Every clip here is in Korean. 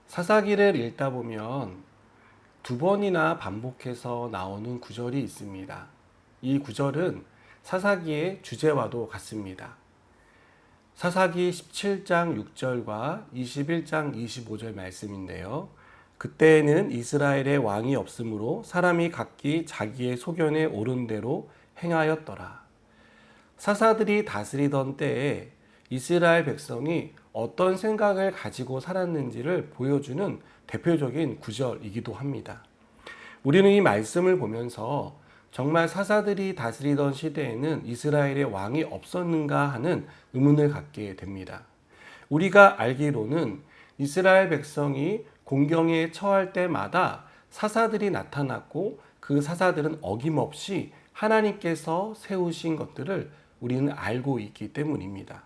사사기를 읽다 보면 두 번이나 반복해서 나오는 구절이 있습니다. 이 구절은 사사기의 주제와도 같습니다. 사사기 17장 6절과 21장 25절 말씀인데요. 그때에는 이스라엘의 왕이 없으므로 사람이 각기 자기의 소견에 옳은 대로 행하였더라. 사사들이 다스리던 때에 이스라엘 백성이 어떤 생각을 가지고 살았는지를 보여주는 대표적인 구절이기도 합니다. 우리는 이 말씀을 보면서 정말 사사들이 다스리던 시대에는 이스라엘의 왕이 없었는가 하는 의문을 갖게 됩니다. 우리가 알기로는 이스라엘 백성이 공경에 처할 때마다 사사들이 나타났고 그 사사들은 어김없이 하나님께서 세우신 것들을 우리는 알고 있기 때문입니다.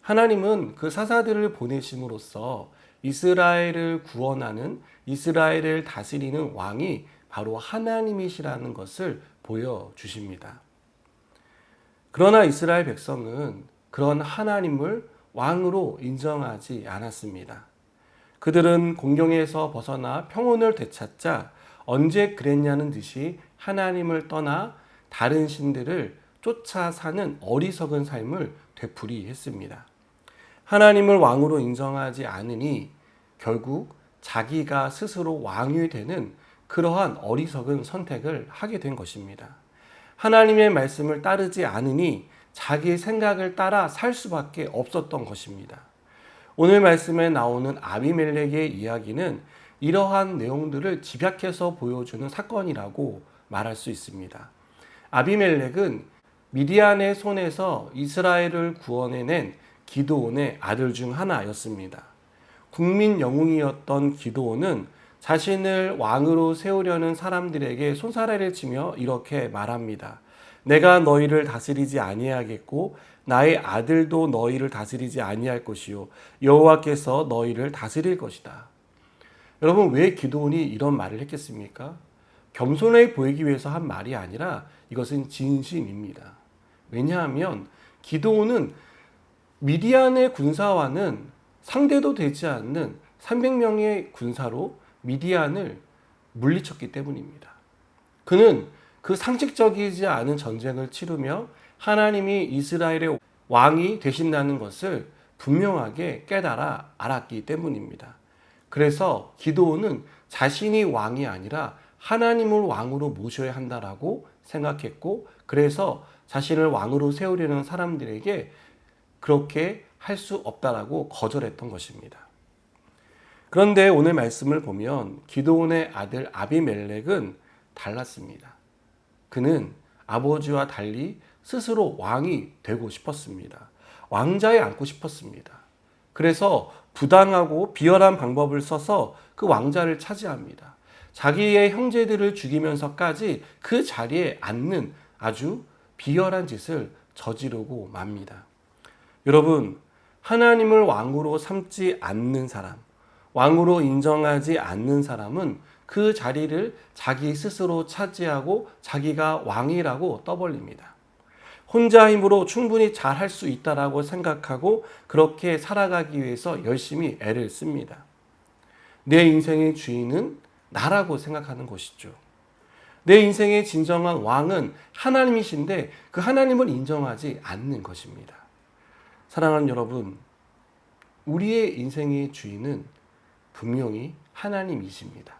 하나님은 그 사사들을 보내심으로써 이스라엘을 구원하는, 이스라엘을 다스리는 왕이 바로 하나님이시라는 것을 보여주십니다. 그러나 이스라엘 백성은 그런 하나님을 왕으로 인정하지 않았습니다. 그들은 공경에서 벗어나 평온을 되찾자 언제 그랬냐는 듯이 하나님을 떠나 다른 신들을 쫓아 사는 어리석은 삶을 되풀이했습니다. 하나님을 왕으로 인정하지 않으니 결국 자기가 스스로 왕이 되는 그러한 어리석은 선택을 하게 된 것입니다. 하나님의 말씀을 따르지 않으니 자기 생각을 따라 살 수밖에 없었던 것입니다. 오늘 말씀에 나오는 아비멜렉의 이야기는 이러한 내용들을 집약해서 보여주는 사건이라고 말할 수 있습니다. 아비멜렉은 미디안의 손에서 이스라엘을 구원해낸 기드온의 아들 중 하나였습니다. 국민 영웅이었던 기드온은 자신을 왕으로 세우려는 사람들에게 손사래를 치며 이렇게 말합니다. 내가 너희를 다스리지 아니하겠고 나의 아들도 너희를 다스리지 아니할 것이요 여호와께서 너희를 다스릴 것이다. 여러분, 왜 기드온이 이런 말을 했겠습니까? 겸손해 보이기 위해서 한 말이 아니라 이것은 진심입니다. 왜냐하면 기드온은 미디안의 군사와는 상대도 되지 않는 300명의 군사로 미디안을 물리쳤기 때문입니다. 그는 그 상식적이지 않은 전쟁을 치르며 하나님이 이스라엘의 왕이 되신다는 것을 분명하게 깨달아 알았기 때문입니다. 그래서 기드온은 자신이 왕이 아니라 하나님을 왕으로 모셔야 한다라고 생각했고, 그래서 자신을 왕으로 세우려는 사람들에게 그렇게 할 수 없다라고 거절했던 것입니다. 그런데 오늘 말씀을 보면 기드온의 아들 아비멜렉은 달랐습니다. 그는 아버지와 달리 스스로 왕이 되고 싶었습니다. 왕자에 앉고 싶었습니다. 그래서 부당하고 비열한 방법을 써서 그 왕자를 차지합니다. 자기의 형제들을 죽이면서까지 그 자리에 앉는 아주 비열한 짓을 저지르고 맙니다. 여러분, 하나님을 왕으로 삼지 않는 사람, 왕으로 인정하지 않는 사람은 그 자리를 자기 스스로 차지하고 자기가 왕이라고 떠벌립니다. 혼자 힘으로 충분히 잘할 수 있다라고 생각하고 그렇게 살아가기 위해서 열심히 애를 씁니다. 내 인생의 주인은 나라고 생각하는 것이죠. 내 인생의 진정한 왕은 하나님이신데 그 하나님을 인정하지 않는 것입니다. 사랑하는 여러분, 우리의 인생의 주인은 분명히 하나님이십니다.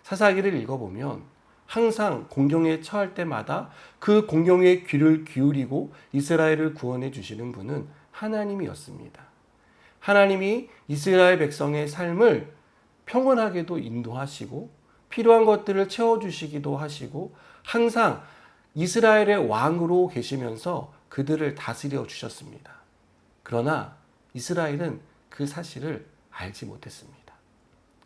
사사기를 읽어보면 항상 공경에 처할 때마다 그 공경에 귀를 기울이고 이스라엘을 구원해 주시는 분은 하나님이었습니다. 하나님이 이스라엘 백성의 삶을 평온하게도 인도하시고 필요한 것들을 채워주시기도 하시고 항상 이스라엘의 왕으로 계시면서 그들을 다스려 주셨습니다. 그러나 이스라엘은 그 사실을 알지 못했습니다.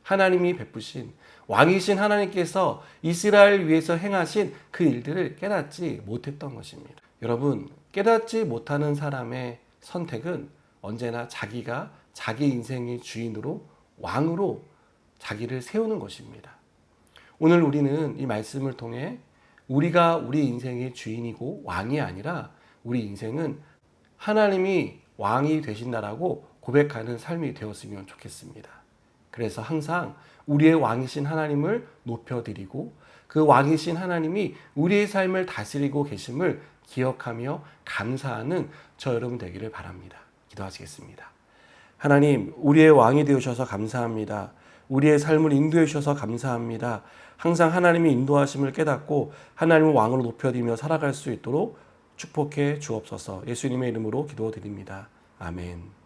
하나님이 베푸신 왕이신 하나님께서 이스라엘 위해서 행하신 그 일들을 깨닫지 못했던 것입니다. 여러분, 깨닫지 못하는 사람의 선택은 언제나 자기가 자기 인생의 주인으로 왕으로 자기를 세우는 것입니다. 오늘 우리는 이 말씀을 통해 우리가 우리 인생의 주인이고 왕이 아니라 우리 인생은 하나님이 왕이 되신다라고 고백하는 삶이 되었으면 좋겠습니다. 그래서 항상 우리의 왕이신 하나님을 높여드리고 그 왕이신 하나님이 우리의 삶을 다스리고 계심을 기억하며 감사하는 저 여러분 되기를 바랍니다. 기도하시겠습니다. 하나님, 우리의 왕이 되어주셔서 감사합니다. 우리의 삶을 인도해 주셔서 감사합니다. 항상 하나님의 인도하심을 깨닫고 하나님을 왕으로 높여드리며 살아갈 수 있도록 축복해 주옵소서. 예수님의 이름으로 기도드립니다. 아멘.